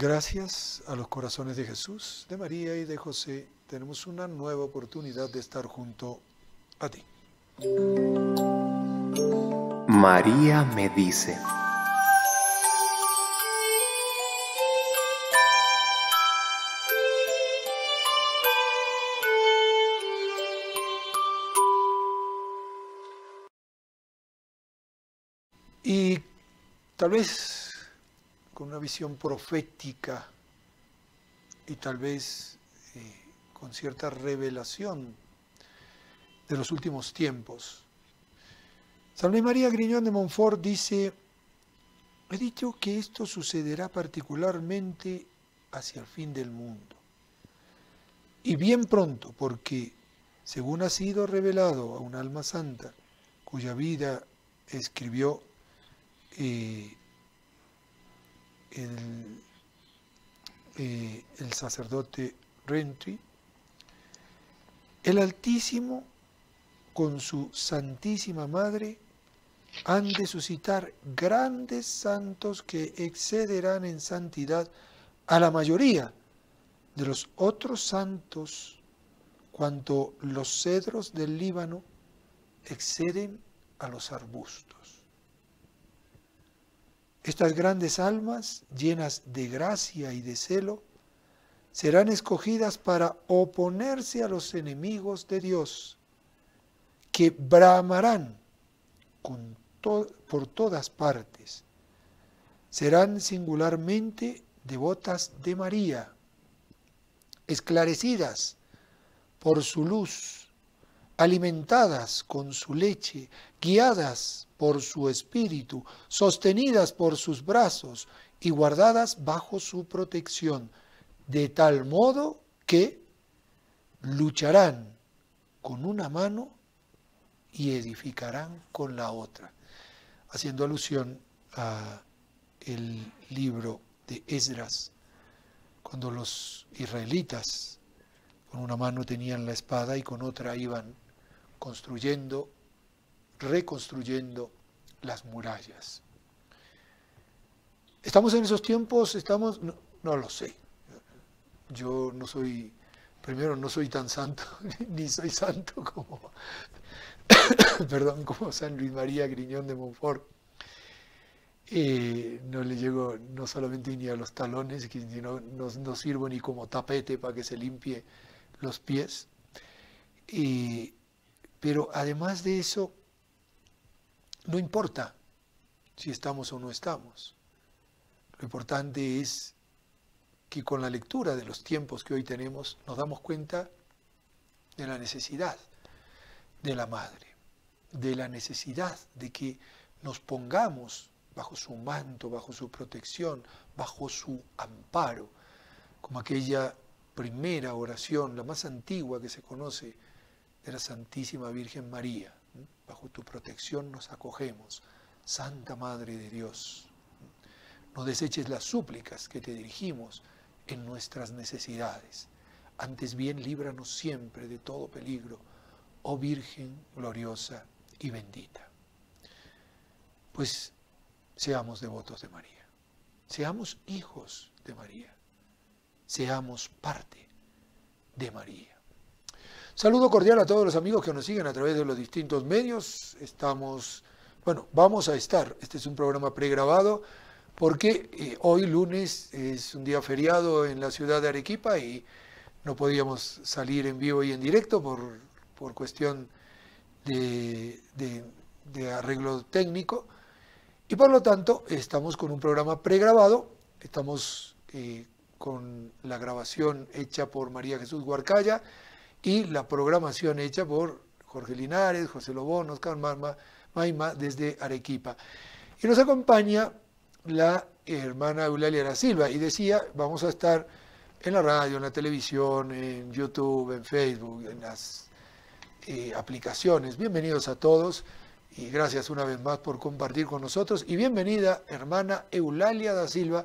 Gracias a los corazones de Jesús, de María y de José, tenemos una nueva oportunidad de estar junto a ti. María me dice. Y tal vez con una visión profética y tal vez con cierta revelación de los últimos tiempos. San Luis María Griñón de Montfort dice: he dicho que esto sucederá particularmente hacia el fin del mundo. Y bien pronto, porque según ha sido revelado a un alma santa, cuya vida escribió el sacerdote Rentry, el Altísimo con su Santísima Madre han de suscitar grandes santos que excederán en santidad a la mayoría de los otros santos, cuanto los cedros del Líbano exceden a los arbustos. Estas grandes almas, llenas de gracia y de celo, serán escogidas para oponerse a los enemigos de Dios, que bramarán por todas partes. Serán singularmente devotas de María, esclarecidas por su luz, alimentadas con su leche, guiadas por su espíritu, sostenidas por sus brazos y guardadas bajo su protección, de tal modo que lucharán con una mano y edificarán con la otra, haciendo alusión a el libro de Esdras, cuando los israelitas con una mano tenían la espada y con otra iban construyendo, reconstruyendo las murallas. ¿Estamos en esos tiempos? No lo sé. Yo no soy, primero no soy tan santo, ni soy santo como, como San Luis María Griñón de Montfort. No le llego no solamente ni a los talones, sino no sirvo ni como tapete para que se limpie los pies. Pero además de eso, no importa si estamos o no estamos. Lo importante es que con la lectura de los tiempos que hoy tenemos nos damos cuenta de la necesidad de la Madre, de la necesidad de que nos pongamos bajo su manto, bajo su protección, bajo su amparo, como aquella primera oración, la más antigua que se conoce, de la Santísima Virgen María. Bajo tu protección nos acogemos, Santa Madre de Dios. No deseches las súplicas que te dirigimos en nuestras necesidades. Antes bien, líbranos siempre de todo peligro, oh Virgen gloriosa y bendita. Pues seamos devotos de María, seamos hijos de María, seamos parte de María. Saludo cordial a todos los amigos que nos siguen a través de los distintos medios. Vamos a estar, este es un programa pregrabado, porque hoy lunes es un día feriado en la ciudad de Arequipa y no podíamos salir en vivo y en directo por cuestión de arreglo técnico, y por lo tanto estamos con un programa pregrabado. Estamos con la grabación hecha por María Jesús Huarcaya y la programación hecha por Jorge Linares, José Lobón, Oscar Maima desde Arequipa. Y nos acompaña la hermana Eulalia da Silva, y decía, vamos a estar en la radio, en la televisión, en YouTube, en Facebook, en las aplicaciones. Bienvenidos a todos y gracias una vez más por compartir con nosotros, y bienvenida hermana Eulalia da Silva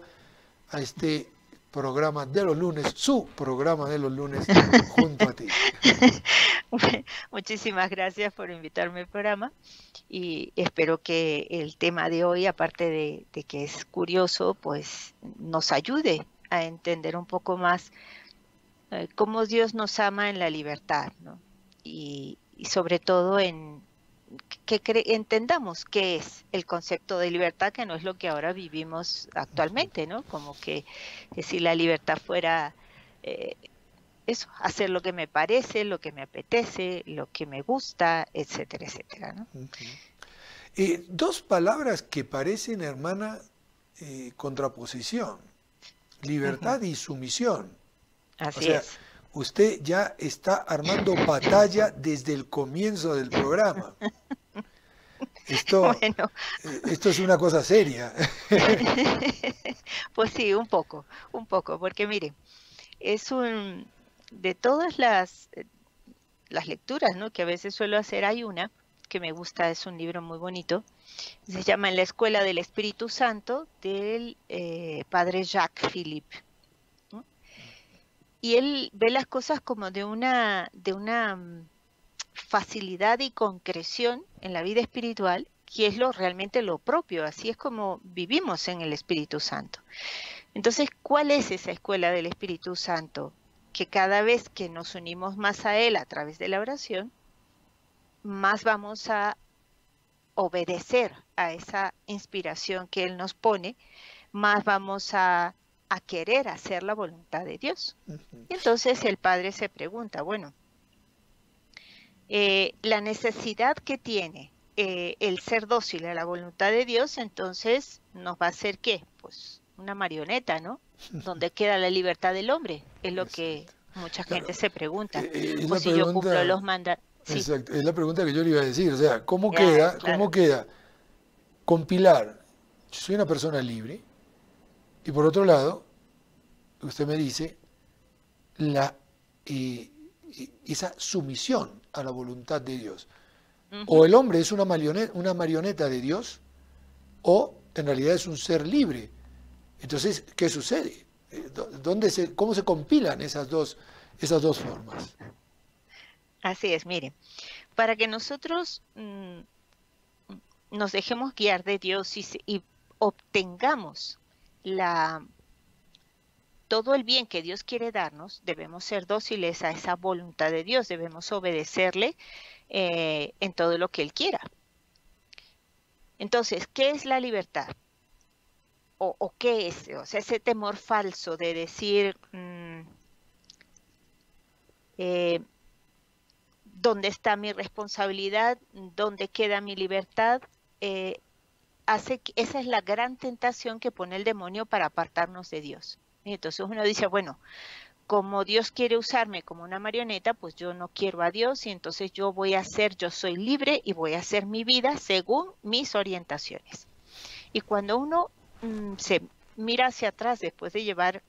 a este programa de los lunes, su programa de los lunes, junto a ti. Muchísimas gracias por invitarme al programa, y espero que el tema de hoy, aparte de que es curioso, pues nos ayude a entender un poco más cómo Dios nos ama en la libertad, ¿no? Y sobre todo en que entendamos qué es el concepto de libertad, que no es lo que ahora vivimos actualmente, ¿no? Como que si la libertad fuera eso, hacer lo que me parece, lo que me apetece, lo que me gusta, etcétera, etcétera, ¿no? Dos palabras que parecen, hermana, contraposición: libertad y sumisión. Así es. Usted ya está armando batalla desde el comienzo del programa. Bueno. Esto es una cosa seria. Pues sí, un poco, porque mire, de todas las lecturas, ¿no?, que a veces suelo hacer, hay una que me gusta, es un libro muy bonito, se llama En la Escuela del Espíritu Santo, del padre Jacques Philippe. Y él ve las cosas como de una facilidad y concreción en la vida espiritual, que es realmente lo propio, así es como vivimos en el Espíritu Santo. Entonces, ¿cuál es esa escuela del Espíritu Santo? Que cada vez que nos unimos más a Él a través de la oración, más vamos a obedecer a esa inspiración que Él nos pone, más vamos a querer hacer la voluntad de Dios. Y entonces el Padre se pregunta, bueno, la necesidad que tiene el ser dócil a la voluntad de Dios, entonces nos va a hacer ¿qué? Pues una marioneta, ¿no? ¿Dónde queda la libertad del hombre? Es lo que mucha gente se pregunta. Pues si yo cumplo los mandatos. Sí. Exacto, es la pregunta que yo le iba a decir. O sea, ¿cómo queda compilar? Yo soy una persona libre, y por otro lado, usted me dice, esa sumisión a la voluntad de Dios. O el hombre es una marioneta de Dios, o en realidad es un ser libre. Entonces, ¿qué sucede? ¿Cómo se compilan esas dos formas? Así es, mire, para que nosotros nos dejemos guiar de Dios y obtengamos todo el bien que Dios quiere darnos, debemos ser dóciles a esa voluntad de Dios, debemos obedecerle en todo lo que Él quiera. Entonces, ¿qué es la libertad? ¿O qué es? O sea, ese temor falso de decir, ¿dónde está mi responsabilidad? ¿Dónde queda mi libertad? Esa es la gran tentación que pone el demonio para apartarnos de Dios. Y entonces uno dice, bueno, como Dios quiere usarme como una marioneta, pues yo no quiero a Dios y entonces yo soy libre y voy a hacer mi vida según mis orientaciones. Y cuando uno se mira hacia atrás después de llevar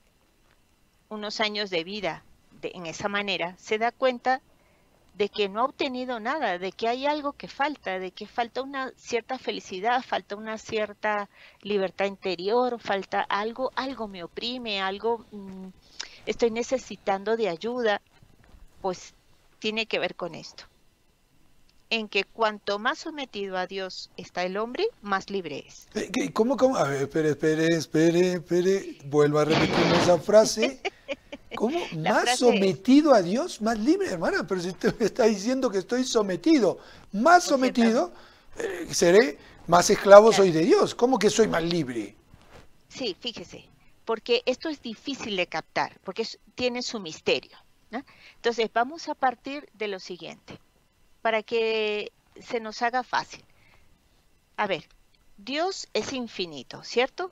unos años de vida en esa manera, se da cuenta de que no ha obtenido nada, de que hay algo que falta, de que falta una cierta felicidad, falta una cierta libertad interior, falta algo me oprime, estoy necesitando de ayuda. Pues tiene que ver con esto, en que cuanto más sometido a Dios está el hombre, más libre es. ¿Cómo? A ver, espere, vuelva a repetir esa frase. ¿Cómo? ¿Más sometido a Dios? ¿Más libre, hermana? Pero si usted me está diciendo que estoy sometido, más sometido, seré más esclavo, soy de Dios. ¿Cómo que soy más libre? Sí, fíjese, porque esto es difícil de captar, porque tiene su misterio, ¿no? Entonces, vamos a partir de lo siguiente, para que se nos haga fácil. A ver, Dios es infinito, ¿cierto?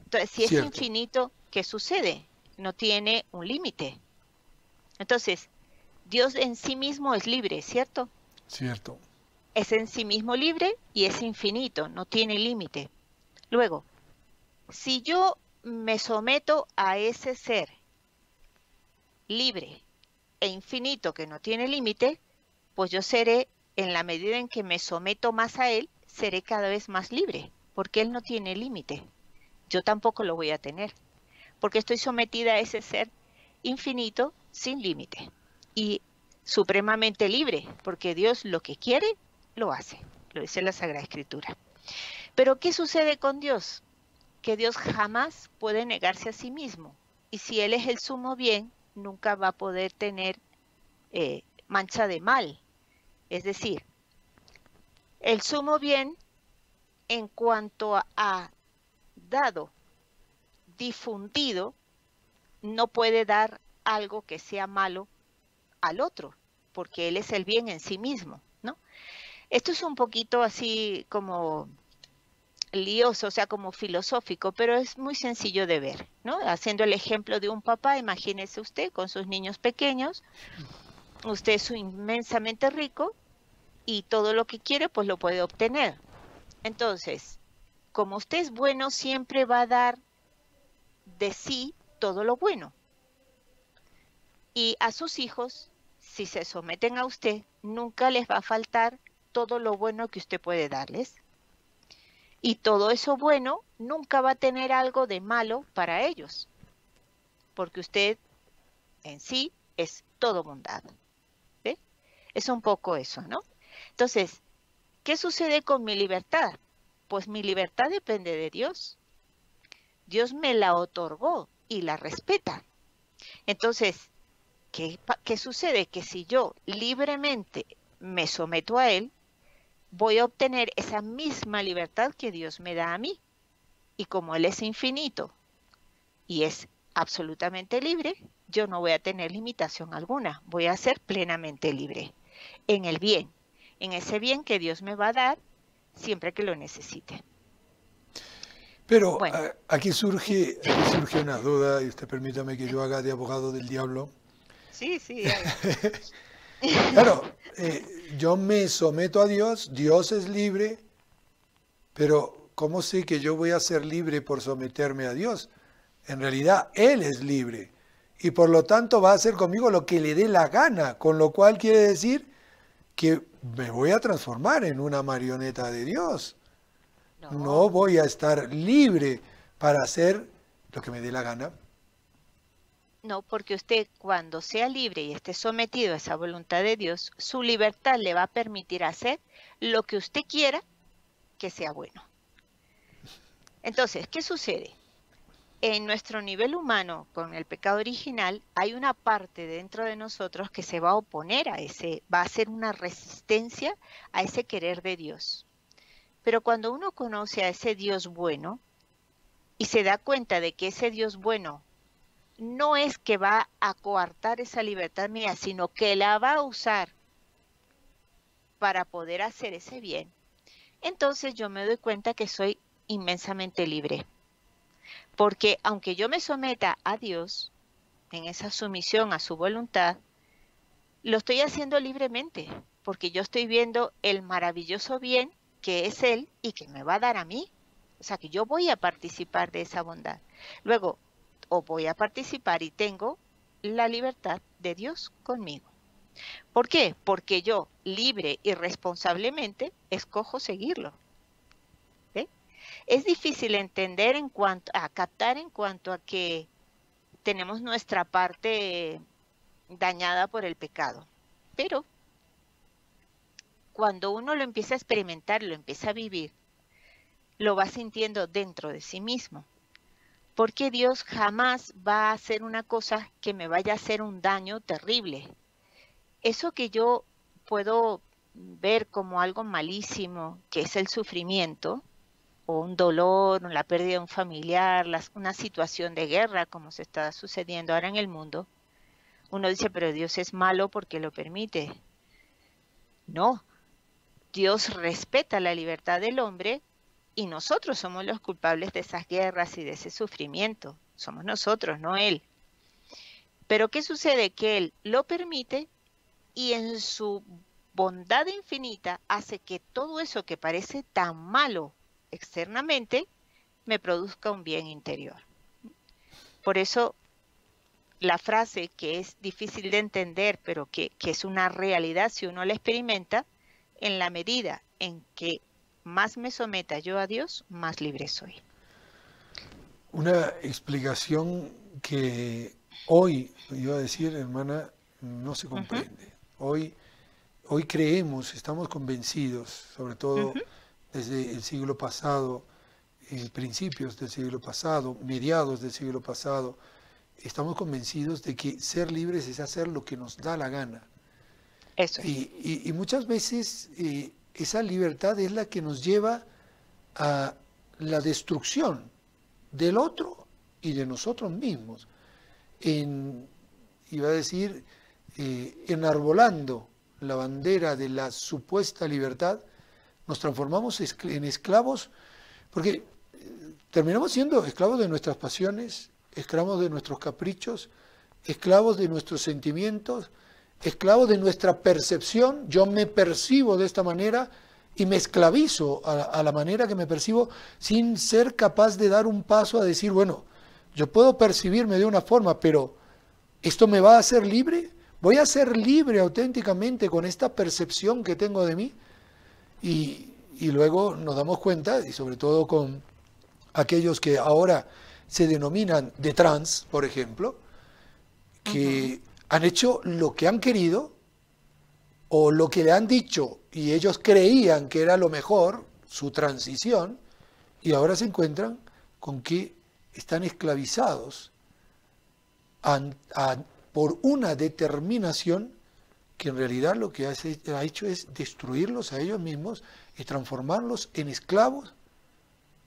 Entonces, si es infinito, ¿qué sucede? No tiene un límite. Entonces, Dios en sí mismo es libre, ¿cierto? Cierto. Es en sí mismo libre y es infinito, no tiene límite. Luego, si yo me someto a ese ser libre e infinito que no tiene límite, pues yo seré, en la medida en que me someto más a Él, seré cada vez más libre, porque Él no tiene límite. Yo tampoco lo voy a tener, porque estoy sometida a ese ser infinito sin límite y supremamente libre, porque Dios lo que quiere, lo hace, lo dice la Sagrada Escritura. Pero ¿qué sucede con Dios? Que Dios jamás puede negarse a sí mismo. Y si Él es el sumo bien, nunca va a poder tener mancha de mal. Es decir, el sumo bien en cuanto a dado, difundido, no puede dar algo que sea malo al otro, porque Él es el bien en sí mismo, ¿no? Esto es un poquito así como lioso, o sea, como filosófico, pero es muy sencillo de ver, ¿no? Haciendo el ejemplo de un papá, imagínese usted con sus niños pequeños, usted es inmensamente rico y todo lo que quiere, pues lo puede obtener. Entonces, como usted es bueno, siempre va a dar de sí todo lo bueno. Y a sus hijos, si se someten a usted, nunca les va a faltar todo lo bueno que usted puede darles. Y todo eso bueno nunca va a tener algo de malo para ellos, porque usted en sí es todo bondad. ¿Ve? Es un poco eso, ¿no? Entonces, ¿qué sucede con mi libertad? Pues mi libertad depende de Dios. Dios me la otorgó y la respeta. Entonces, ¿qué sucede? Que si yo libremente me someto a Él, voy a obtener esa misma libertad que Dios me da a mí. Y como Él es infinito y es absolutamente libre, yo no voy a tener limitación alguna. Voy a ser plenamente libre en el bien, en ese bien que Dios me va a dar siempre que lo necesite. Pero Bueno, aquí surge una duda, y usted permítame que yo haga de abogado del diablo. sí, haga. Claro, yo me someto a Dios, Dios es libre, pero ¿cómo sé que yo voy a ser libre por someterme a Dios? En realidad, Él es libre y por lo tanto va a hacer conmigo lo que le dé la gana, con lo cual quiere decir que me voy a transformar en una marioneta de Dios. No No, voy a estar libre para hacer lo que me dé la gana. no, porque usted cuando sea libre y esté sometido a esa voluntad de Dios, su libertad le va a permitir hacer lo que usted quiera que sea bueno. Entonces, ¿qué sucede? En nuestro nivel humano, con el pecado original, hay una parte dentro de nosotros que se va a oponer a ese, va a hacer una resistencia a ese querer de Dios. Pero cuando uno conoce a ese Dios bueno y se da cuenta de que ese Dios bueno no es que va a coartar esa libertad mía, sino que la va a usar para poder hacer ese bien, entonces yo me doy cuenta que soy inmensamente libre. Porque aunque yo me someta a Dios en esa sumisión a su voluntad, lo estoy haciendo libremente, porque yo estoy viendo el maravilloso bien que es Él y que me va a dar a mí. O sea, que yo voy a participar de esa bondad. Luego, o voy a participar y tengo la libertad de Dios conmigo. ¿Por qué? Porque yo, libre y responsablemente, escojo seguirlo. ¿Ve? Es difícil entender en cuanto a captar en cuanto a que tenemos nuestra parte dañada por el pecado. Pero cuando uno lo empieza a experimentar, lo empieza a vivir, lo va sintiendo dentro de sí mismo. Porque Dios jamás va a hacer una cosa que me vaya a hacer un daño terrible. Eso que yo puedo ver como algo malísimo, que es el sufrimiento, o un dolor, la pérdida de un familiar, una situación de guerra como se está sucediendo ahora en el mundo, uno dice, pero Dios es malo porque lo permite. No, Dios respeta la libertad del hombre y nosotros somos los culpables de esas guerras y de ese sufrimiento. Somos nosotros, no Él. Pero ¿qué sucede? Que Él lo permite y en su bondad infinita hace que todo eso que parece tan malo externamente me produzca un bien interior. Por eso la frase que es difícil de entender, pero que es una realidad si uno la experimenta, en la medida en que más me someta yo a Dios, más libre soy. Una explicación que hoy, iba a decir, hermana, no se comprende. Hoy creemos, estamos convencidos, sobre todo desde el siglo pasado, principios del siglo pasado, mediados del siglo pasado, estamos convencidos de que ser libres es hacer lo que nos da la gana. Eso es. Y muchas veces esa libertad es la que nos lleva a la destrucción del otro y de nosotros mismos. Iba a decir, enarbolando la bandera de la supuesta libertad, nos transformamos en esclavos, porque terminamos siendo esclavos de nuestras pasiones, esclavos de nuestros caprichos, esclavos de nuestros sentimientos, esclavos de nuestra percepción. Yo me percibo de esta manera y me esclavizo a la manera que me percibo sin ser capaz de dar un paso a decir, bueno, yo puedo percibirme de una forma, pero ¿esto me va a hacer libre? ¿Voy a ser libre auténticamente con esta percepción que tengo de mí? Y luego nos damos cuenta, y sobre todo con aquellos que ahora se denominan de trans, por ejemplo, que han hecho lo que han querido o lo que le han dicho y ellos creían que era lo mejor, su transición, y ahora se encuentran con que están esclavizados por una determinación que en realidad lo que ha hecho es destruirlos a ellos mismos y transformarlos en esclavos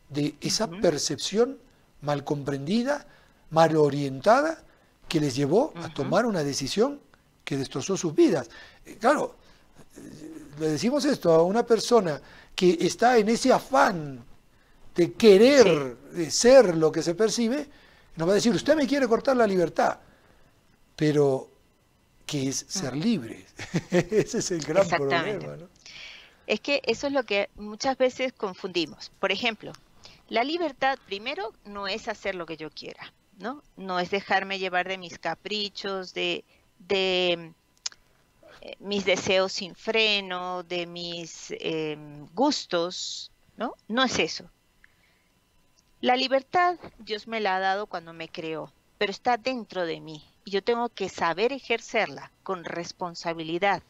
de esa percepción mal comprendida, mal orientada, que les llevó a tomar una decisión que destrozó sus vidas. Claro, le decimos esto a una persona que está en ese afán de querer ser lo que se percibe, nos va a decir, usted me quiere cortar la libertad, pero ¿qué es ser libre? Ese es el gran problema, ¿no? Es que eso es lo que muchas veces confundimos. Por ejemplo, la libertad, primero, no es hacer lo que yo quiera, ¿no? No es dejarme llevar de mis caprichos, de mis deseos sin freno, de mis gustos, ¿no? No es eso. La libertad Dios me la ha dado cuando me creó, pero está dentro de mí y yo tengo que saber ejercerla con responsabilidad.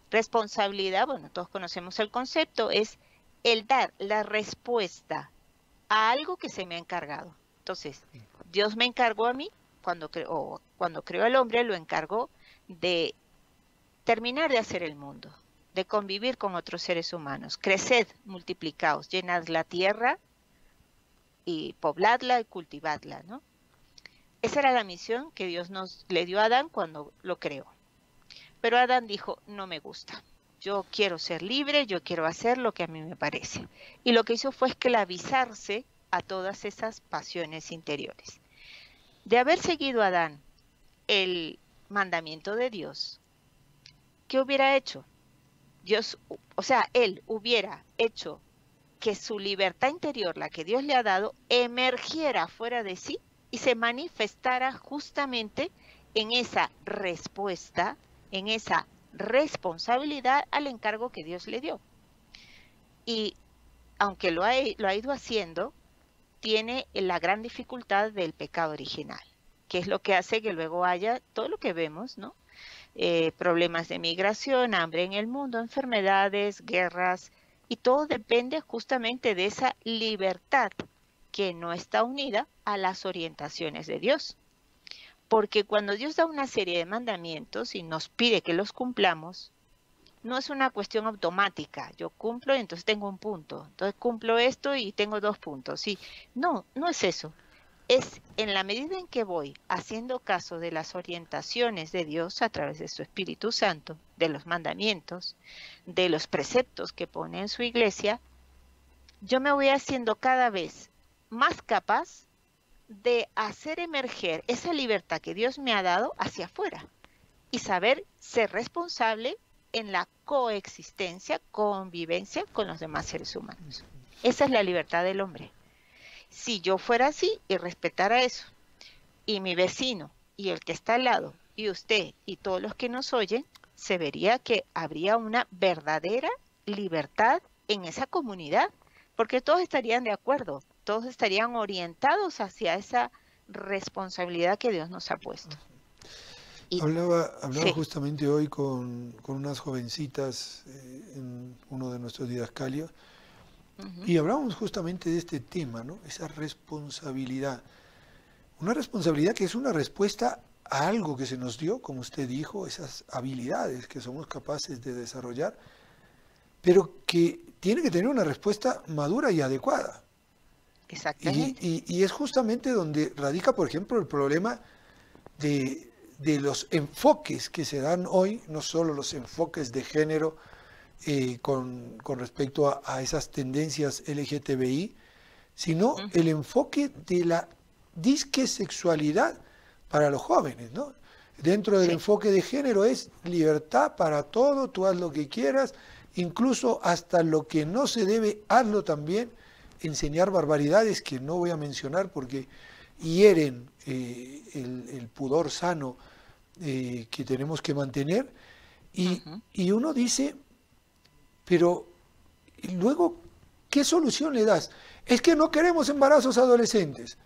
Responsabilidad, bueno, todos conocemos el concepto, es el dar la respuesta a algo que se me ha encargado. Entonces, Dios me encargó a mí, cuando creó al hombre, lo encargó de terminar de hacer el mundo, de convivir con otros seres humanos. Creced, multiplicaos, llenad la tierra y pobladla y cultivadla, ¿no? Esa era la misión que Dios le dio a Adán cuando lo creó. Pero Adán dijo, no me gusta. Yo quiero ser libre, yo quiero hacer lo que a mí me parece. Y lo que hizo fue esclavizarse a todas esas pasiones interiores. De haber seguido Adán el mandamiento de Dios, ¿qué hubiera hecho? Él hubiera hecho que su libertad interior, la que Dios le ha dado, emergiera fuera de sí y se manifestara justamente en esa respuesta, en esa responsabilidad al encargo que Dios le dio. Y aunque lo ha ido haciendo, tiene la gran dificultad del pecado original, que es lo que hace que luego haya todo lo que vemos, ¿no? Problemas de migración, hambre en el mundo, enfermedades, guerras, y todo depende justamente de esa libertad que no está unida a las orientaciones de Dios. Porque cuando Dios da una serie de mandamientos y nos pide que los cumplamos, no es una cuestión automática. Yo cumplo y entonces tengo un punto. Entonces cumplo esto y tengo 2 puntos. Sí. No, no es eso. Es en la medida en que voy haciendo caso de las orientaciones de Dios a través de su Espíritu Santo, de los mandamientos, de los preceptos que pone en su iglesia, yo me voy haciendo cada vez más capaz de hacer emerger esa libertad que Dios me ha dado hacia afuera y saber ser responsable en la coexistencia, convivencia con los demás seres humanos. Esa es la libertad del hombre. Si yo fuera así y respetara eso, y mi vecino, y el que está al lado, y usted, y todos los que nos oyen, se vería que habría una verdadera libertad en esa comunidad, porque todos estarían de acuerdo, todos estarían orientados hacia esa responsabilidad que Dios nos ha puesto. Hablaba justamente hoy con unas jovencitas en uno de nuestros didascalios, y hablábamos justamente de este tema, ¿no? Esa responsabilidad. Una responsabilidad que es una respuesta a algo que se nos dio, como usted dijo, esas habilidades que somos capaces de desarrollar, pero que tiene que tener una respuesta madura y adecuada. Exactamente. Y es justamente donde radica, por ejemplo, el problema de los enfoques que se dan hoy, no solo los enfoques de género con respecto a esas tendencias LGTBI, sino el enfoque de la disque sexualidad para los jóvenes, ¿no? Dentro del Sí. enfoque de género es libertad para todo, tú haz lo que quieras, incluso hasta lo que no se debe, hazlo también, enseñar barbaridades que no voy a mencionar porque hieren el pudor sano que tenemos que mantener. Y uno dice, pero luego, ¿qué solución le das? Es que no queremos embarazos adolescentes.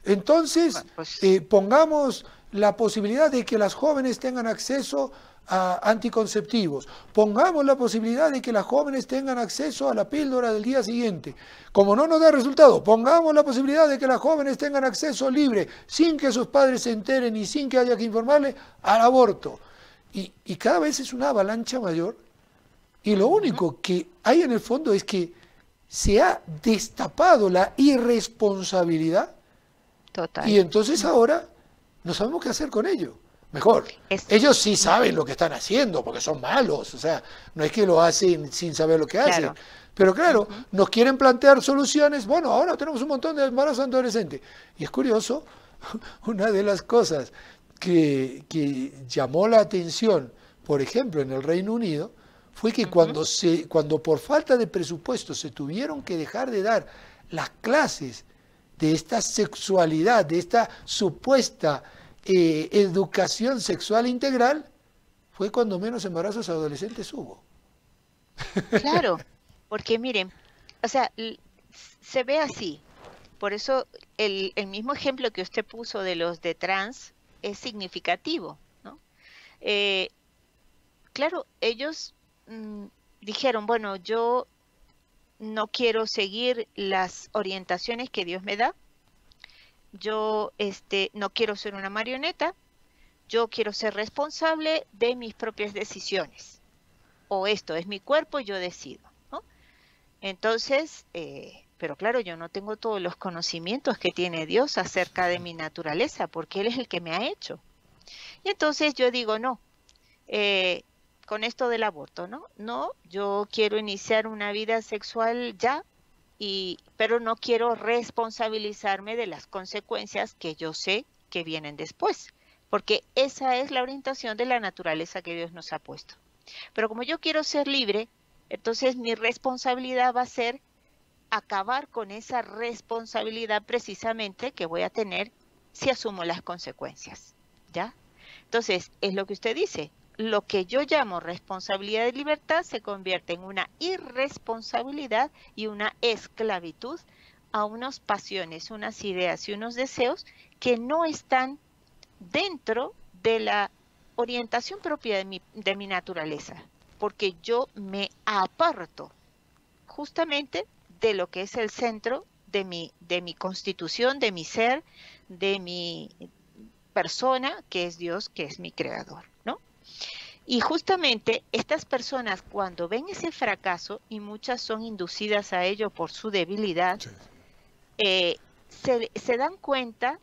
Entonces, Bueno, pues pongamos la posibilidad de que las jóvenes tengan acceso a anticonceptivos. Pongamos la posibilidad de que las jóvenes tengan acceso a la píldora del día siguiente. Como no nos da resultado, pongamos la posibilidad de que las jóvenes tengan acceso libre, sin que sus padres se enteren y sin que haya que informarle, al aborto. Y cada vez es una avalancha mayor. Y lo único que hay en el fondo es que se ha destapado la irresponsabilidad total. y entonces ahora no sabemos qué hacer con ello. Mejor, Es, ellos sí saben lo que están haciendo porque son malos, o sea, no es que lo hacen sin saber lo que hacen. claro. Pero claro, nos quieren plantear soluciones. Bueno, ahora tenemos un montón de embarazos adolescentes. Y es curioso, una de las cosas que llamó la atención, por ejemplo, en el Reino Unido, fue que cuando por falta de presupuesto se tuvieron que dejar de dar las clases de esta sexualidad, de esta supuesta educación sexual integral, fue cuando menos embarazos adolescentes hubo. Claro, porque miren, o sea, se ve así. Por eso el mismo ejemplo que usted puso de los de trans es significativo, ¿no? Eh, claro, ellos dijeron, bueno, yo no quiero seguir las orientaciones que Dios me da, yo no quiero ser una marioneta, yo quiero ser responsable de mis propias decisiones. O esto es mi cuerpo, yo decido, ¿no? Entonces, pero claro, yo no tengo todos los conocimientos que tiene Dios acerca de mi naturaleza, porque Él es el que me ha hecho. Y entonces yo digo, no, con esto del aborto, ¿no? No, yo quiero iniciar una vida sexual ya, pero no quiero responsabilizarme de las consecuencias que yo sé que vienen después, porque esa es la orientación de la naturaleza que Dios nos ha puesto. Pero como yo quiero ser libre, entonces mi responsabilidad va a ser acabar con esa responsabilidad precisamente que voy a tener si asumo las consecuencias, ¿ya? Entonces, es lo que usted dice, lo que yo llamo responsabilidad de libertad se convierte en una irresponsabilidad y una esclavitud a unas pasiones, unas ideas y unos deseos que no están dentro de la orientación propia de mi naturaleza, porque yo me aparto justamente de lo que es el centro de mi constitución, de mi ser, de mi persona, que es Dios, que es mi creador, ¿no? Y justamente estas personas cuando ven ese fracaso, y muchas son inducidas a ello por su debilidad, se dan cuenta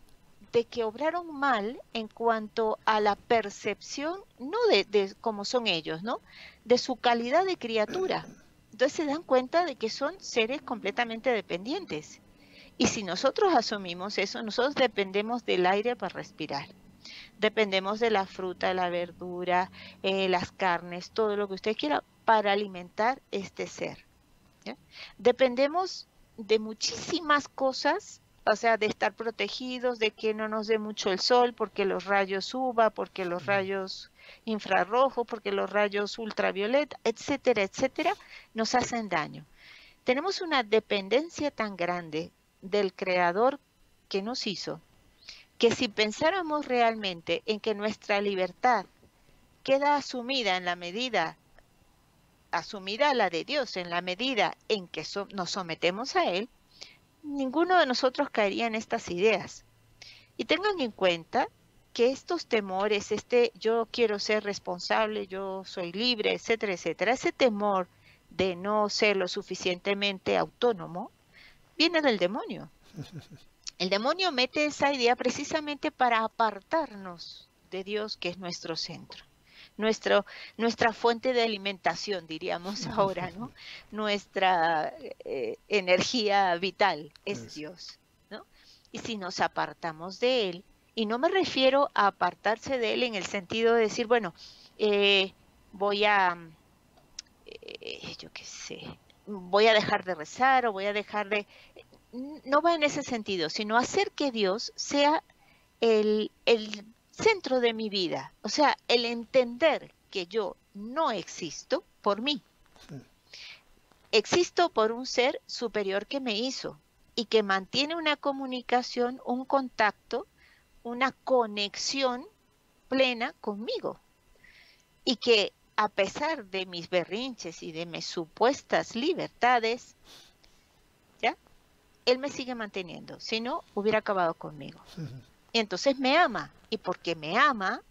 de que obraron mal en cuanto a la percepción, no de cómo son ellos, ¿no? De su calidad de criatura. Entonces se dan cuenta de que son seres completamente dependientes. Y si nosotros asumimos eso, nosotros dependemos del aire para respirar. Dependemos de la fruta, la verdura, las carnes, todo lo que usted quiera para alimentar este ser, ¿ya? Dependemos de muchísimas cosas, o sea, de estar protegidos, de que no nos dé mucho el sol, porque los rayos UVA, porque los rayos infrarrojos, porque los rayos ultravioleta, etcétera, etcétera, nos hacen daño. Tenemos una dependencia tan grande del Creador que nos hizo, que si pensáramos realmente en que nuestra libertad queda asumida en la medida, asumida a la de Dios, en la medida en que nos sometemos a Él, ninguno de nosotros caería en estas ideas. Y tengan en cuenta que estos temores, yo quiero ser responsable, yo soy libre, etcétera, etcétera, ese temor de no ser lo suficientemente autónomo, viene del demonio. El demonio mete esa idea precisamente para apartarnos de Dios, que es nuestro centro, nuestra fuente de alimentación, diríamos ahora, ¿no? Nuestra energía vital es Dios, ¿no? Y si nos apartamos de Él, y no me refiero a apartarse de Él en el sentido de decir, bueno, voy a, yo qué sé, voy a dejar de rezar o voy a dejar de... No va en ese sentido, sino hacer que Dios sea el centro de mi vida. O sea, el entender que yo no existo por mí. Existo por un ser superior que me hizo y que mantiene una comunicación, un contacto, una conexión plena conmigo. Y que a pesar de mis berrinches y de mis supuestas libertades, ¿ya? Él me sigue manteniendo, si no, hubiera acabado conmigo. Y entonces me ama, y porque me ama,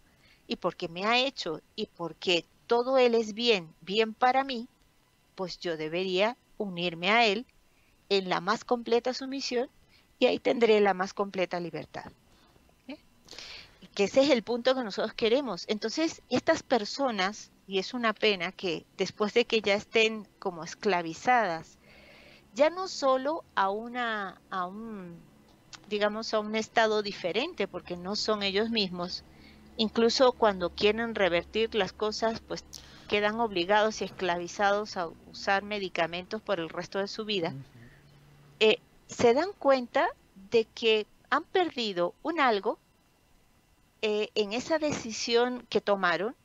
y porque me ha hecho, y porque todo Él es bien, bien para mí, pues yo debería unirme a Él en la más completa sumisión, y ahí tendré la más completa libertad. Que ese es el punto que nosotros queremos. Entonces, estas personas, y es una pena que después de que ya estén como esclavizadas, ya no solo a un estado diferente, porque no son ellos mismos, incluso cuando quieren revertir las cosas, pues quedan obligados y esclavizados a usar medicamentos por el resto de su vida, se dan cuenta de que han perdido un algo en esa decisión que tomaron,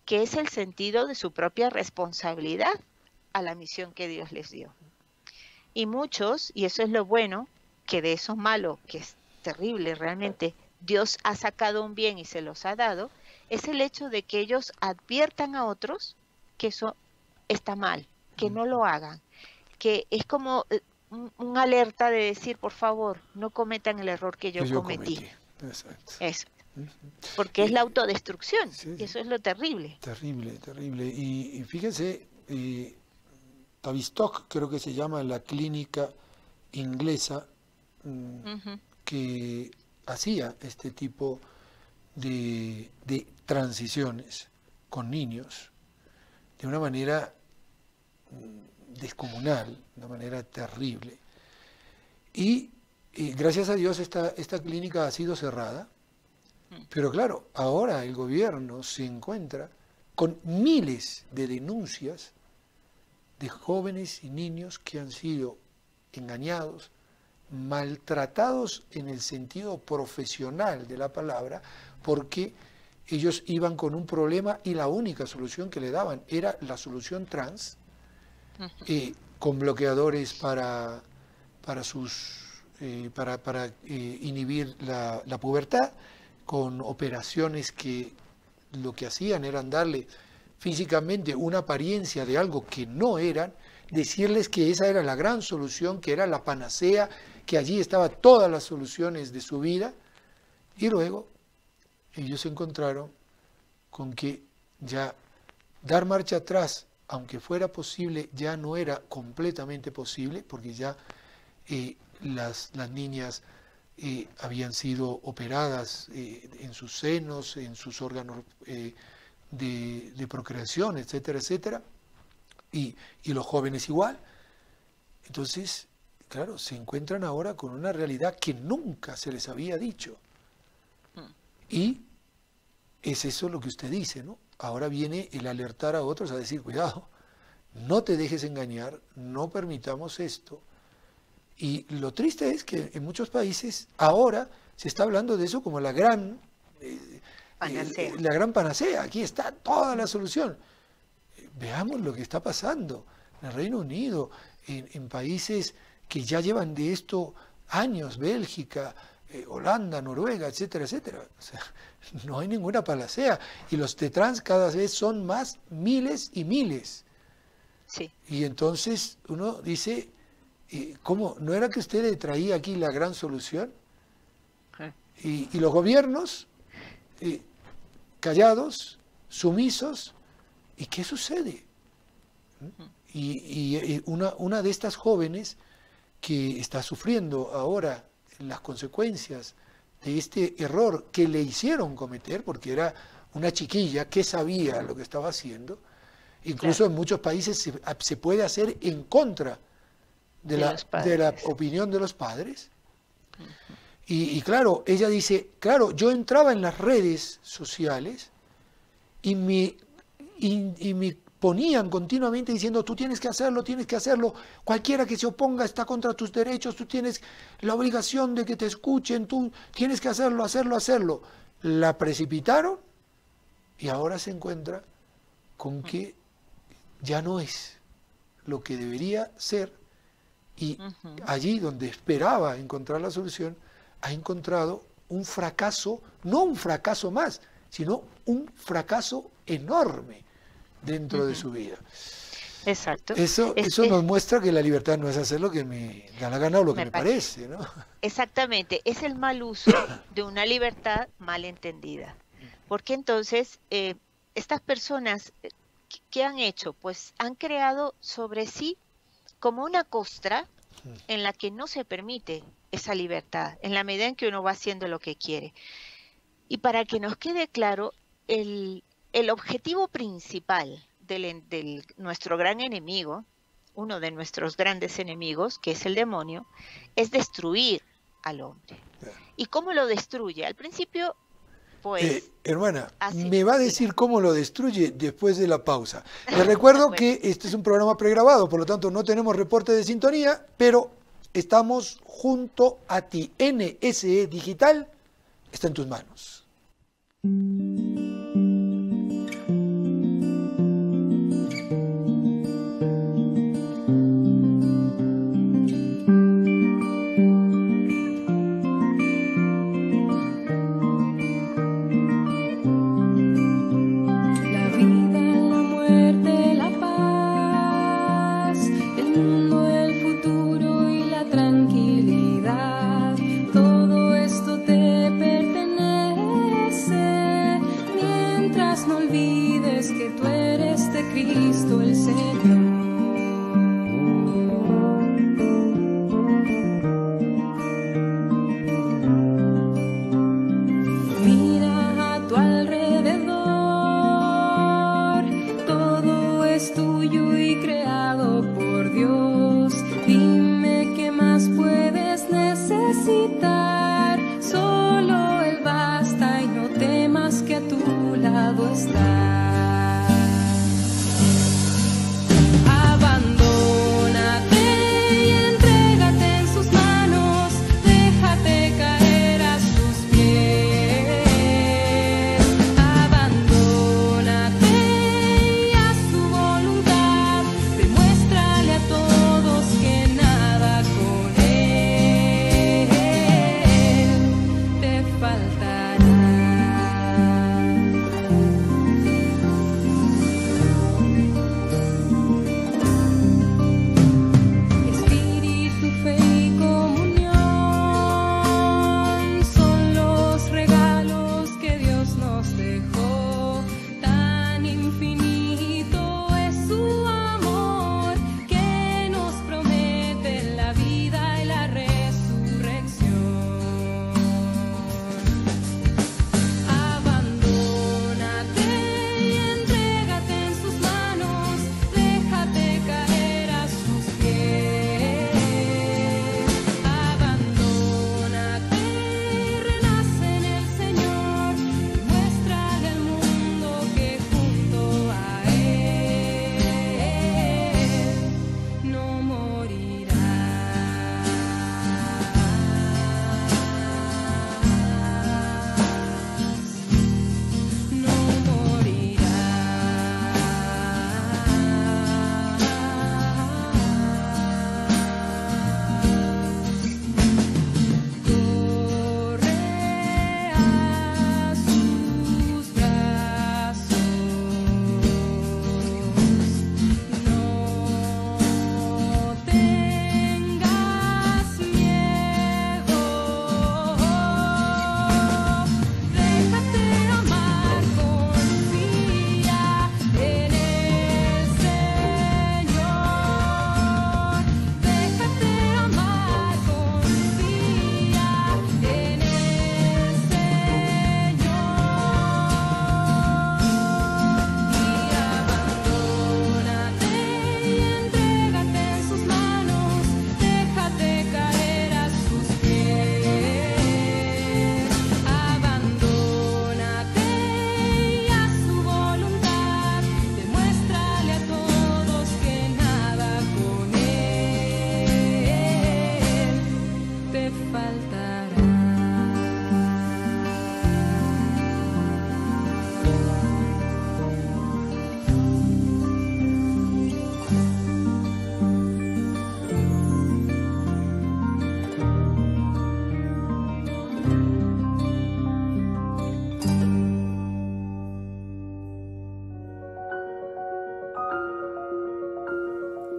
que es el sentido de su propia responsabilidad a la misión que Dios les dio. Y muchos, y eso es lo bueno, que de eso malo, que es terrible realmente, Dios ha sacado un bien y se los ha dado, es el hecho de que ellos adviertan a otros que eso está mal, que no lo hagan, que es como un alerta de decir, por favor, no cometan el error que yo cometí. Exacto. Eso. Porque es la autodestrucción, y eso es lo terrible. Terrible, terrible. Y fíjense, Tavistock creo que se llama la clínica inglesa que hacía este tipo de transiciones con niños de una manera descomunal, de una manera terrible. Y gracias a Dios esta clínica ha sido cerrada, pero claro, ahora el gobierno se encuentra con miles de denuncias de jóvenes y niños que han sido engañados, maltratados en el sentido profesional de la palabra, porque ellos iban con un problema y la única solución que le daban era la solución trans, con bloqueadores para inhibir la pubertad, con operaciones que lo que hacían eran darle físicamente una apariencia de algo que no eran, decirles que esa era la gran solución, que era la panacea, que allí estaban todas las soluciones de su vida, y luego ellos se encontraron con que ya dar marcha atrás, aunque fuera posible, ya no era completamente posible, porque ya las niñas habían sido operadas en sus senos, en sus órganos de procreación, etcétera, etcétera, y los jóvenes igual. Entonces, claro, se encuentran ahora con una realidad que nunca se les había dicho. Y es eso lo que usted dice, ¿no? Ahora viene el alertar a otros a decir, cuidado, no te dejes engañar, no permitamos esto. Y lo triste es que en muchos países ahora se está hablando de eso como la gran panacea. Aquí está toda la solución. Veamos lo que está pasando en el Reino Unido, en países que ya llevan de esto años, Bélgica, Holanda, Noruega, etcétera, etcétera. O sea, no hay ninguna panacea. Y los de trans cada vez son más, miles y miles. Sí. Y entonces uno dice, ¿cómo? ¿No era que usted le traía aquí la gran solución? Y los gobiernos callados, sumisos. ¿Y qué sucede? Y una de estas jóvenes que está sufriendo ahora las consecuencias de este error que le hicieron cometer, porque era una chiquilla que sabía lo que estaba haciendo, incluso Claro. en muchos países se puede hacer en contra de la opinión de los padres. Y claro, ella dice, claro, yo entraba en las redes sociales y me ponían continuamente diciendo, tú tienes que hacerlo, cualquiera que se oponga está contra tus derechos, tú tienes la obligación de que te escuchen, tú tienes que hacerlo. La precipitaron y ahora se encuentra con que ya no es lo que debería ser, y allí donde esperaba encontrar la solución, ha encontrado un fracaso, no un fracaso más, sino un fracaso enorme dentro de su vida. Exacto. Eso nos muestra que la libertad no es hacer lo que me da la gana o lo que me parece, ¿no? Exactamente, es el mal uso de una libertad mal entendida. Porque entonces estas personas, ¿qué han hecho? Pues han creado sobre sí como una costra en la que no se permite esa libertad, en la medida en que uno va haciendo lo que quiere. Y para que nos quede claro, el objetivo principal de nuestro gran enemigo, uno de nuestros grandes enemigos, que es el demonio, es destruir al hombre. ¿Y cómo lo destruye? Al principio, pues... hermana, así, me va a decir cómo lo destruye después de la pausa. Les recuerdo que este es un programa pregrabado, por lo tanto no tenemos reporte de sintonía, pero estamos junto a ti. NSE Digital está en tus manos.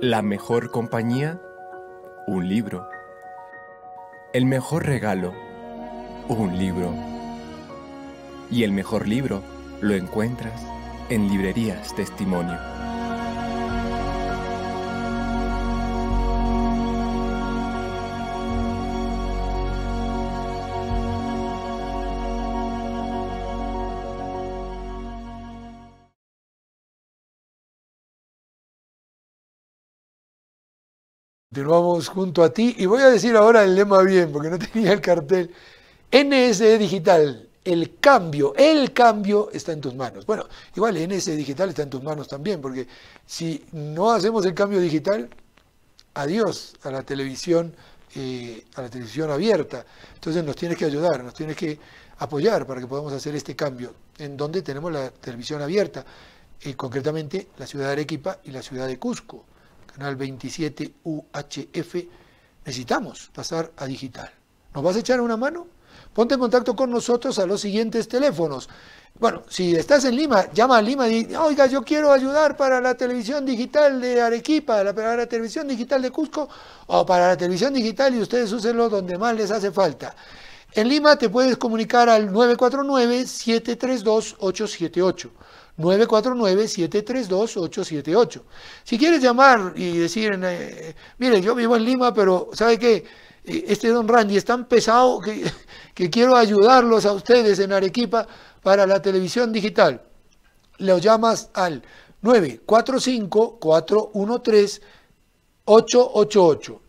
La mejor compañía, un libro. El mejor regalo, un libro. Y el mejor libro lo encuentras en Librerías Testimonio. Continuamos junto a ti y voy a decir ahora el lema bien porque no tenía el cartel. NSE Digital, el cambio está en tus manos. Bueno, igual NSE Digital está en tus manos también, porque si no hacemos el cambio digital, adiós a la televisión abierta. Entonces nos tienes que ayudar, nos tienes que apoyar para que podamos hacer este cambio, en donde tenemos la televisión abierta, concretamente la ciudad de Arequipa y la ciudad de Cusco. Canal 27 UHF, necesitamos pasar a digital. ¿Nos vas a echar una mano? Ponte en contacto con nosotros a los siguientes teléfonos. Bueno, si estás en Lima, llama a Lima y dice, oiga, yo quiero ayudar para la televisión digital de Arequipa, para la televisión digital de Cusco, o para la televisión digital, y ustedes úsenlo donde más les hace falta. En Lima te puedes comunicar al 949-732-878. 949-732-878. Si quieres llamar y decir, mire, yo vivo en Lima, pero ¿sabe qué? Este don Randy es tan pesado que quiero ayudarlos a ustedes en Arequipa para la televisión digital. Los llamas al 945-413-888.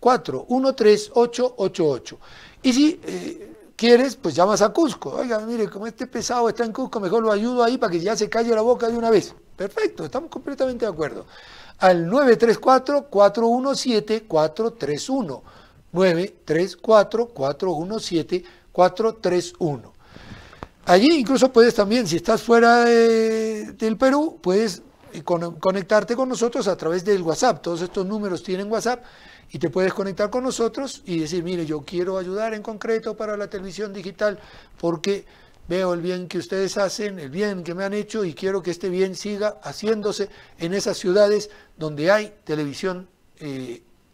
945-413-888. Y si quieres, pues llamas a Cusco. Oiga, mire, como este pesado está en Cusco, mejor lo ayudo ahí para que ya se calle la boca de una vez. Perfecto, estamos completamente de acuerdo. Al 934-417-431. 934-417-431. Allí incluso puedes también, si estás fuera del Perú, puedes conectarte con nosotros a través del WhatsApp. Todos estos números tienen WhatsApp. Y te puedes conectar con nosotros y decir, mire, yo quiero ayudar en concreto para la televisión digital porque veo el bien que ustedes hacen, el bien que me han hecho y quiero que este bien siga haciéndose en esas ciudades donde hay televisión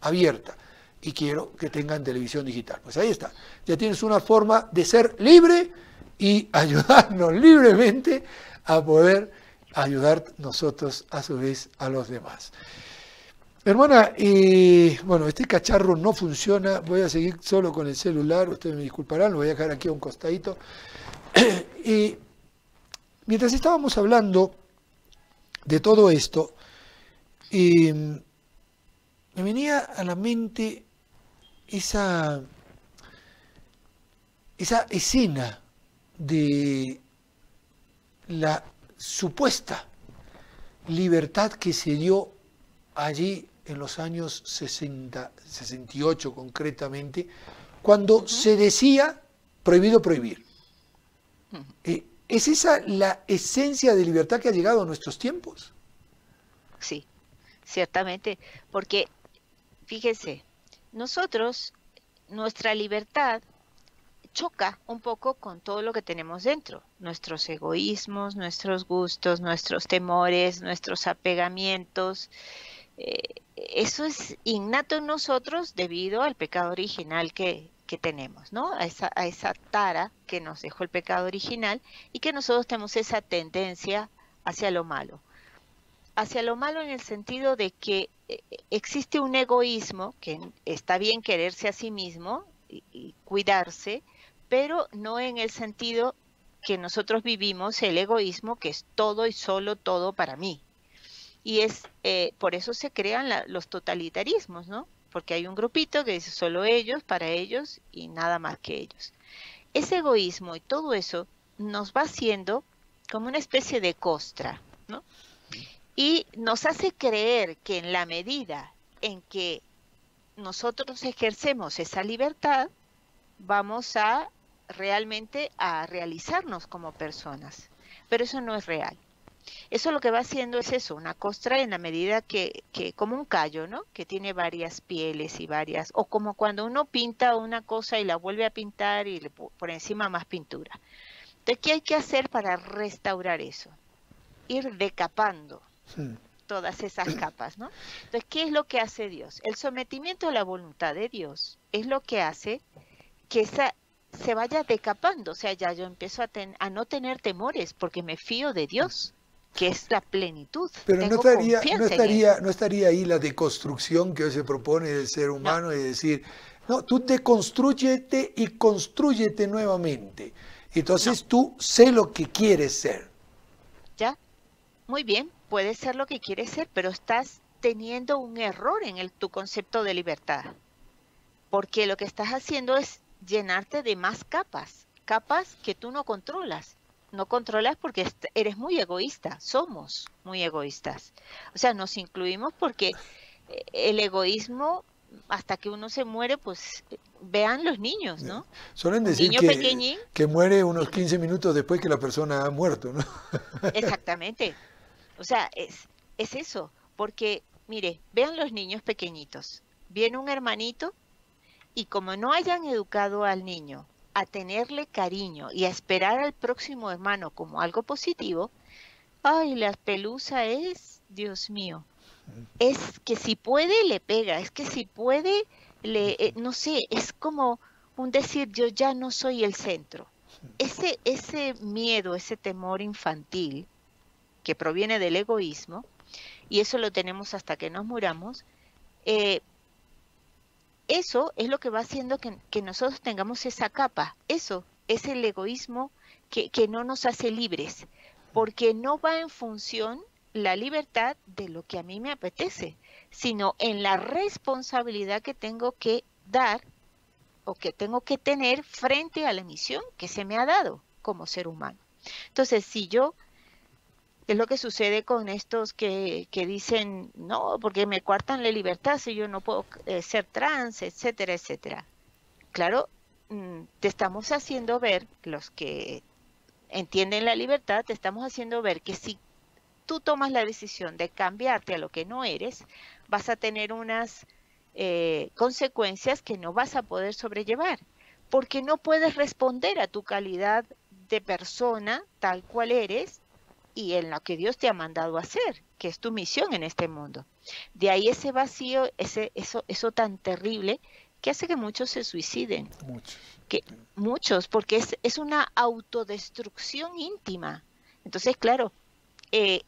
abierta y quiero que tengan televisión digital. Pues ahí está, ya tienes una forma de ser libre y ayudarnos libremente a poder ayudar nosotros a su vez a los demás. Hermana, bueno, este cacharro no funciona, voy a seguir solo con el celular, ustedes me disculparán, lo voy a dejar aquí a un costadito. Y mientras estábamos hablando de todo esto, me venía a la mente esa escena de la supuesta libertad que se dio allí en los años 60, 68 concretamente, cuando se decía prohibido prohibir. ¿Es esa la esencia de libertad que ha llegado a nuestros tiempos? Sí, ciertamente, porque fíjese, nuestra libertad choca un poco con todo lo que tenemos dentro, nuestros egoísmos, nuestros gustos, nuestros temores, nuestros apegamientos. Eso es innato en nosotros debido al pecado original que tenemos, ¿no? A esa tara que nos dejó el pecado original y que nosotros tenemos esa tendencia hacia lo malo. Hacia lo malo en el sentido de que existe un egoísmo, que está bien quererse a sí mismo y cuidarse, pero no en el sentido que nosotros vivimos el egoísmo, que es todo y solo todo para mí. Y por eso se crean los totalitarismos, ¿no? Porque hay un grupito que dice solo ellos, para ellos y nada más que ellos. Ese egoísmo y todo eso nos va haciendo como una especie de costra, ¿no? Y nos hace creer que en la medida en que nosotros ejercemos esa libertad, vamos a realmente a realizarnos como personas. Pero eso no es real. Eso lo que va haciendo es eso, una costra en la medida que como un callo, ¿no? Que tiene varias pieles y varias, o como cuando uno pinta una cosa y la vuelve a pintar y por encima más pintura. Entonces, ¿qué hay que hacer para restaurar eso? Ir decapando todas esas capas, ¿no? Entonces, ¿qué es lo que hace Dios? El sometimiento a la voluntad de Dios es lo que hace que esa se vaya decapando, o sea, ya yo empiezo a no tener temores porque me fío de Dios, que es la plenitud. Pero Tengo confianza en Él. no estaría ahí la deconstrucción que hoy se propone del ser humano y decir, no, tú deconstrúyete y constrúyete nuevamente. Entonces tú sé lo que quieres ser. Ya, muy bien, puede ser lo que quieres ser, pero estás teniendo un error en tu concepto de libertad, porque lo que estás haciendo es llenarte de más capas, capas que tú no controlas. No controlas porque eres muy egoísta, somos muy egoístas. O sea, nos incluimos porque el egoísmo, hasta que uno se muere, pues vean los niños, ¿no? Suelen Un decir niño pequeñín. que muere unos 15 minutos después que la persona ha muerto, ¿no? Exactamente. O sea, es eso. Porque, mire, vean los niños pequeñitos. Viene un hermanito y como no hayan educado al niño a tenerle cariño y a esperar al próximo hermano como algo positivo, ay, la pelusa es, Dios mío, es que si puede le pega, es que si puede no sé, es como un decir yo ya no soy el centro. Ese miedo, ese temor infantil que proviene del egoísmo, y eso lo tenemos hasta que nos muramos, eso es lo que va haciendo que nosotros tengamos esa capa. Eso es el egoísmo que no nos hace libres, porque no va en función la libertad de lo que a mí me apetece, sino en la responsabilidad que tengo que dar o que tengo que tener frente a la misión que se me ha dado como ser humano. Entonces, si yo es lo que sucede con estos que dicen, no, porque me coartan la libertad si yo no puedo ser trans, etcétera, etcétera. Claro, te estamos haciendo ver, los que entienden la libertad, te estamos haciendo ver que si tú tomas la decisión de cambiarte a lo que no eres, vas a tener unas consecuencias que no vas a poder sobrellevar, porque no puedes responder a tu calidad de persona tal cual eres, y en lo que Dios te ha mandado a hacer, que es tu misión en este mundo. De ahí ese vacío, eso tan terrible, que hace que muchos se suiciden. Muchos, porque es una autodestrucción íntima. Entonces, claro,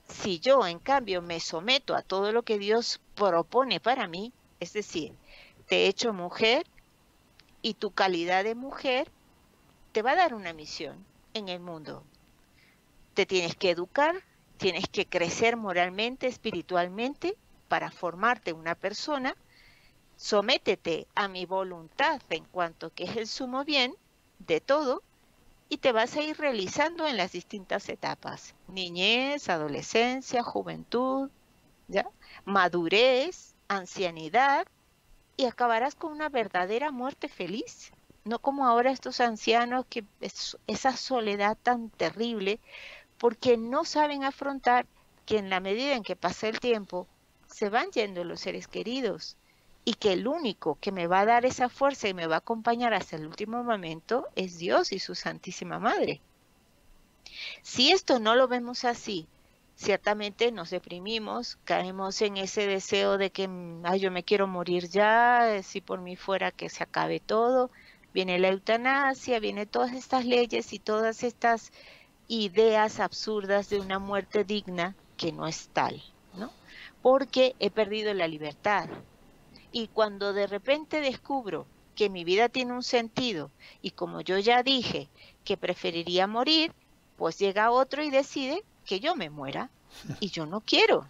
si yo en cambio me someto a todo lo que Dios propone para mí, es decir, te he hecho mujer y tu calidad de mujer te va a dar una misión en el mundo. Te tienes que educar, tienes que crecer moralmente, espiritualmente, para formarte una persona. Sométete a mi voluntad en cuanto que es el sumo bien de todo y te vas a ir realizando en las distintas etapas. Niñez, adolescencia, juventud, ¿ya? Madurez, ancianidad, y acabarás con una verdadera muerte feliz. No como ahora estos ancianos, que esa soledad tan terrible, porque no saben afrontar que en la medida en que pasa el tiempo, se van yendo los seres queridos, y que el único que me va a dar esa fuerza y me va a acompañar hasta el último momento es Dios y su Santísima Madre. Si esto no lo vemos así, ciertamente nos deprimimos, caemos en ese deseo de que ay, yo me quiero morir ya, si por mí fuera que se acabe todo, viene la eutanasia, vienen todas estas leyes y todas estas ideas absurdas de una muerte digna que no es tal, ¿no? Porque he perdido la libertad. Y cuando de repente descubro que mi vida tiene un sentido y como yo ya dije que preferiría morir, pues llega otro y decide que yo me muera y yo no quiero.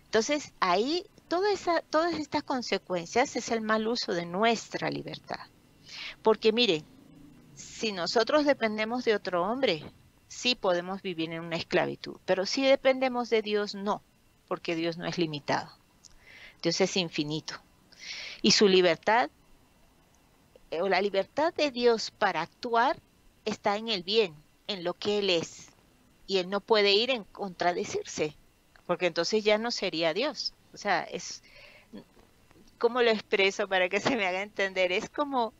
Entonces ahí todas estas consecuencias es el mal uso de nuestra libertad. Porque mire, si nosotros dependemos de otro hombre, sí podemos vivir en una esclavitud, pero si dependemos de Dios, no, porque Dios no es limitado. Dios es infinito. Y su libertad, o la libertad de Dios para actuar, está en el bien, en lo que Él es. Y Él no puede ir en contradecirse, porque entonces ya no sería Dios. O sea, ¿cómo lo expreso para que se me haga entender? Es como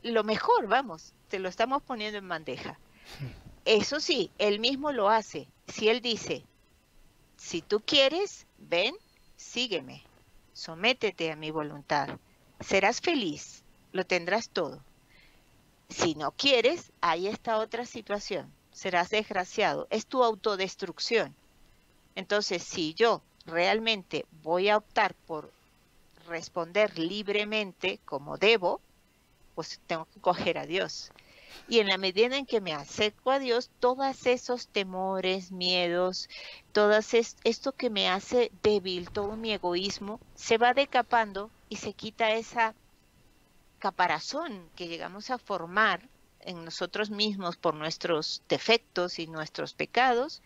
lo mejor, vamos, te lo estamos poniendo en bandeja. Eso sí, Él mismo lo hace. Si Él dice, si tú quieres, ven, sígueme, sométete a mi voluntad, serás feliz, lo tendrás todo. Si no quieres, ahí está otra situación, serás desgraciado, es tu autodestrucción. Entonces, si yo realmente voy a optar por responder libremente como debo, pues tengo que coger a Dios. Y en la medida en que me acerco a Dios, todos esos temores, miedos, esto que me hace débil, todo mi egoísmo, se va decapando y se quita esa caparazón que llegamos a formar en nosotros mismos por nuestros defectos y nuestros pecados,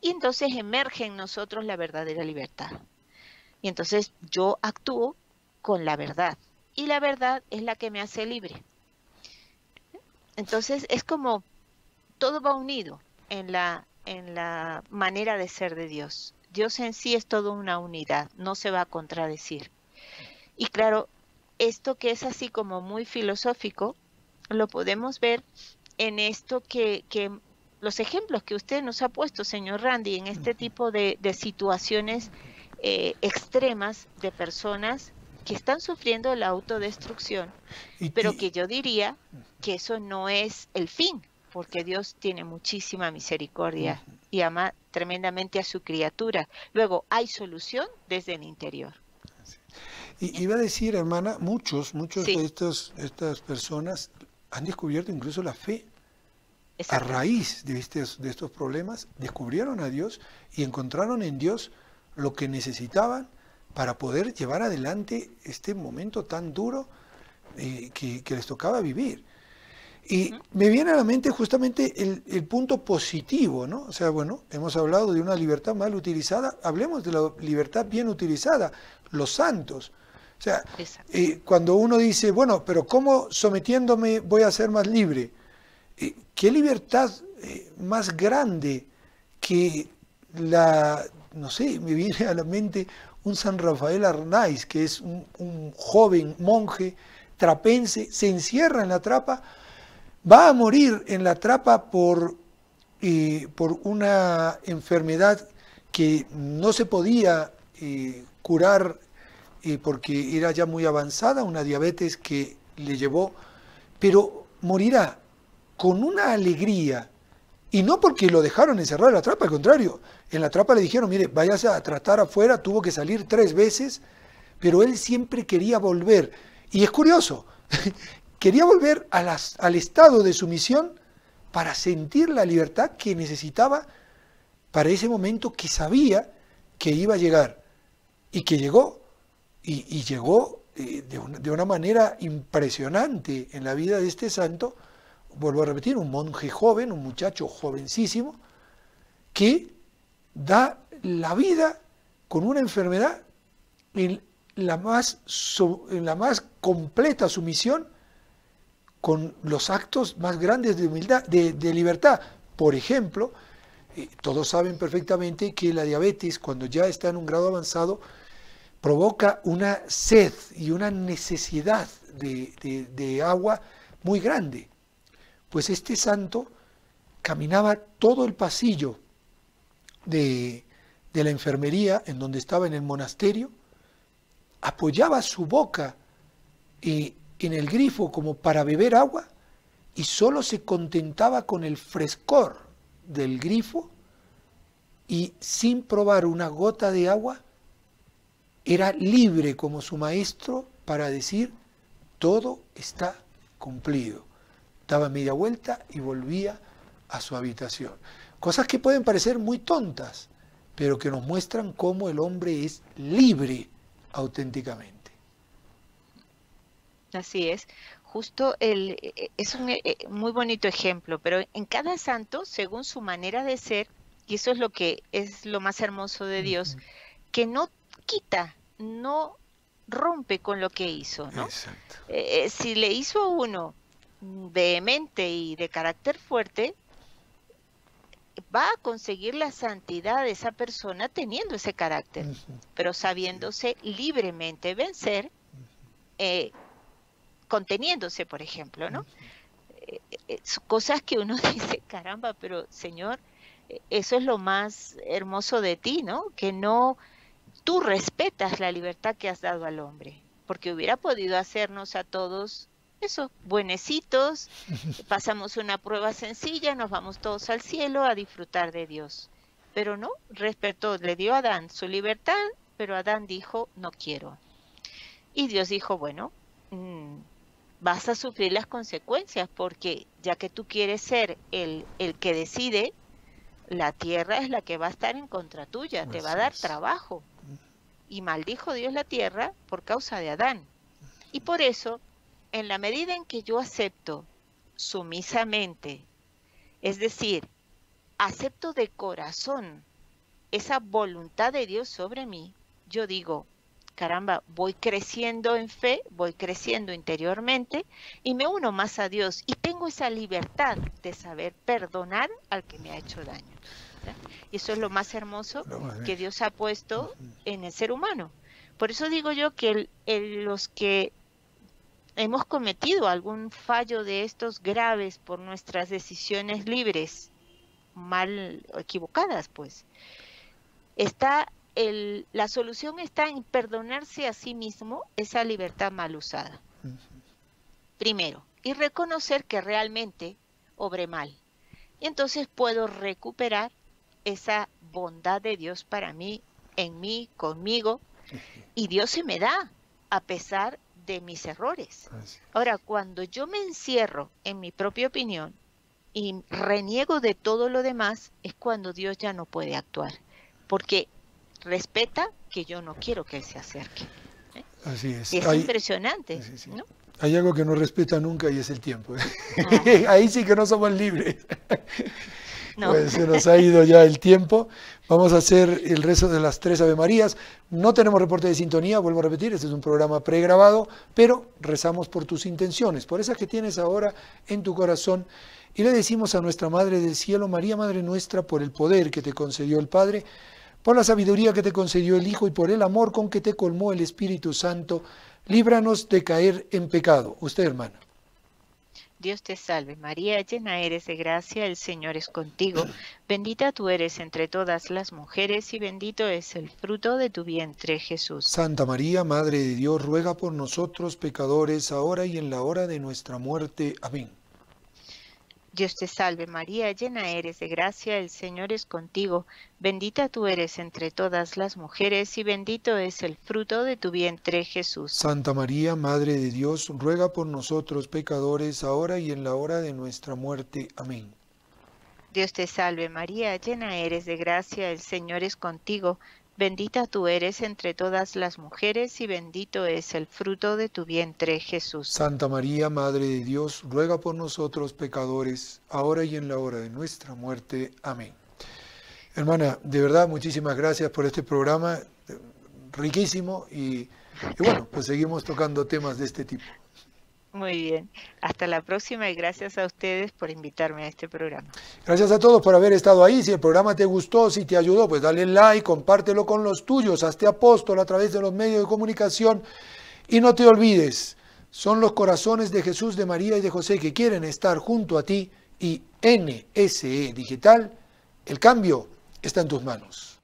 y entonces emerge en nosotros la verdadera libertad. Y entonces yo actúo con la verdad, y la verdad es la que me hace libre. Entonces es como todo va unido en la manera de ser de Dios. Dios en sí es toda una unidad, no se va a contradecir. Y claro, esto que es así como muy filosófico, lo podemos ver en esto que los ejemplos que usted nos ha puesto, señor Randy, en este tipo de situaciones extremas de personas que están sufriendo la autodestrucción, pero que yo diría que eso no es el fin, porque Dios tiene muchísima misericordia y ama tremendamente a su criatura. Luego, hay solución desde el interior. Y iba a decir, hermana, muchos Sí. de estas personas han descubierto incluso la fe. A Exacto. raíz de estos problemas, descubrieron a Dios y encontraron en Dios lo que necesitaban para poder llevar adelante este momento tan duro que les tocaba vivir. Y me viene a la mente justamente el punto positivo, ¿no? O sea, bueno, hemos hablado de una libertad mal utilizada, hablemos de la libertad bien utilizada, los santos. O sea, cuando uno dice, bueno, pero ¿cómo sometiéndome voy a ser más libre? ¿Qué libertad más grande que no sé, me viene a la mente un San Rafael Arnaiz, que es un joven monje trapense, se encierra en la trapa, va a morir en la trapa por una enfermedad que no se podía curar porque era ya muy avanzada, una diabetes que le llevó, pero morirá con una alegría, y no porque lo dejaron encerrado en la trapa, al contrario, en la trapa le dijeron, mire, váyase a tratar afuera, tuvo que salir 3 veces, pero él siempre quería volver. Y es curioso, quería volver al estado de sumisión para sentir la libertad que necesitaba para ese momento que sabía que iba a llegar, y que llegó, y llegó de una manera impresionante en la vida de este santo. Vuelvo a repetir, un monje joven, un muchacho jovencísimo, que da la vida con una enfermedad en la más completa sumisión, con los actos más grandes de humildad, de libertad. Por ejemplo, todos saben perfectamente que la diabetes, cuando ya está en un grado avanzado, provoca una sed y una necesidad de agua muy grande. Pues este santo caminaba todo el pasillo de la enfermería en donde estaba en el monasterio, apoyaba su boca en el grifo como para beber agua y solo se contentaba con el frescor del grifo, y sin probar una gota de agua era libre como su maestro para decir, todo está cumplido. Daba media vuelta y volvía a su habitación. Cosas que pueden parecer muy tontas, pero que nos muestran cómo el hombre es libre auténticamente. Así es. Justo es un muy bonito ejemplo, pero en cada santo, según su manera de ser, y eso es lo que es lo más hermoso de Dios, que no quita, no rompe con lo que hizo, ¿no? Exacto. Si le hizo a uno vehemente y de carácter fuerte, va a conseguir la santidad de esa persona teniendo ese carácter, pero sabiéndose libremente vencer, conteniéndose, por ejemplo, ¿no? Cosas que uno dice, caramba, pero Señor, eso es lo más hermoso de ti, ¿no? Que no tú respetas la libertad que has dado al hombre, porque hubiera podido hacernos a todos eso, buenecitos, pasamos una prueba sencilla, nos vamos todos al cielo a disfrutar de Dios. Pero no, respetó, le dio a Adán su libertad, pero Adán dijo, no quiero. Y Dios dijo, bueno, vas a sufrir las consecuencias, porque ya que tú quieres ser el que decide, la tierra es la que va a estar en contra tuya, te va a dar trabajo. Y maldijo Dios la tierra por causa de Adán. Y por eso, en la medida en que yo acepto sumisamente, es decir, acepto de corazón esa voluntad de Dios sobre mí, yo digo, caramba, voy creciendo en fe, voy creciendo interiormente y me uno más a Dios y tengo esa libertad de saber perdonar al que me ha hecho daño. Y eso es lo más hermoso que Dios ha puesto en el ser humano. Por eso digo yo que los que hemos cometido algún fallo de estos graves por nuestras decisiones libres, mal o equivocadas, pues, la solución está en perdonarse a sí mismo esa libertad mal usada. Primero, y reconocer que realmente obré mal. Y entonces puedo recuperar esa bondad de Dios para mí, en mí, conmigo, y Dios se me da a pesar de mis errores. Ahora, cuando yo me encierro en mi propia opinión y reniego de todo lo demás, es cuando Dios ya no puede actuar, porque respeta que yo no quiero que Él se acerque. Así es. Y es impresionante, ¿no? Hay algo que no respeta nunca y es el tiempo. Ahí sí que no somos libres. No. Pues se nos ha ido ya el tiempo. Vamos a hacer el rezo de las 3 Ave Marías. No tenemos reporte de sintonía, vuelvo a repetir, este es un programa pregrabado, pero rezamos por tus intenciones, por esas que tienes ahora en tu corazón. Y le decimos a nuestra Madre del Cielo, María, Madre nuestra, por el poder que te concedió el Padre, por la sabiduría que te concedió el Hijo y por el amor con que te colmó el Espíritu Santo, líbranos de caer en pecado. Usted, hermana. Dios te salve María, llena eres de gracia, el Señor es contigo. Bendita tú eres entre todas las mujeres y bendito es el fruto de tu vientre, Jesús. Santa María, Madre de Dios, ruega por nosotros pecadores, ahora y en la hora de nuestra muerte. Amén. Dios te salve María, llena eres de gracia, el Señor es contigo. Bendita tú eres entre todas las mujeres y bendito es el fruto de tu vientre, Jesús. Santa María, Madre de Dios, ruega por nosotros pecadores, ahora y en la hora de nuestra muerte. Amén. Dios te salve María, llena eres de gracia, el Señor es contigo. Bendita tú eres entre todas las mujeres y bendito es el fruto de tu vientre, Jesús. Santa María, Madre de Dios, ruega por nosotros pecadores, ahora y en la hora de nuestra muerte. Amén. Hermana, de verdad, muchísimas gracias por este programa, riquísimo, y bueno, pues seguimos tocando temas de este tipo. Muy bien, hasta la próxima y gracias a ustedes por invitarme a este programa. Gracias a todos por haber estado ahí. Si el programa te gustó, si te ayudó, pues dale like, compártelo con los tuyos, hazte apóstol a través de los medios de comunicación y no te olvides, son los corazones de Jesús, de María y de José que quieren estar junto a ti y NSE Digital, el cambio está en tus manos.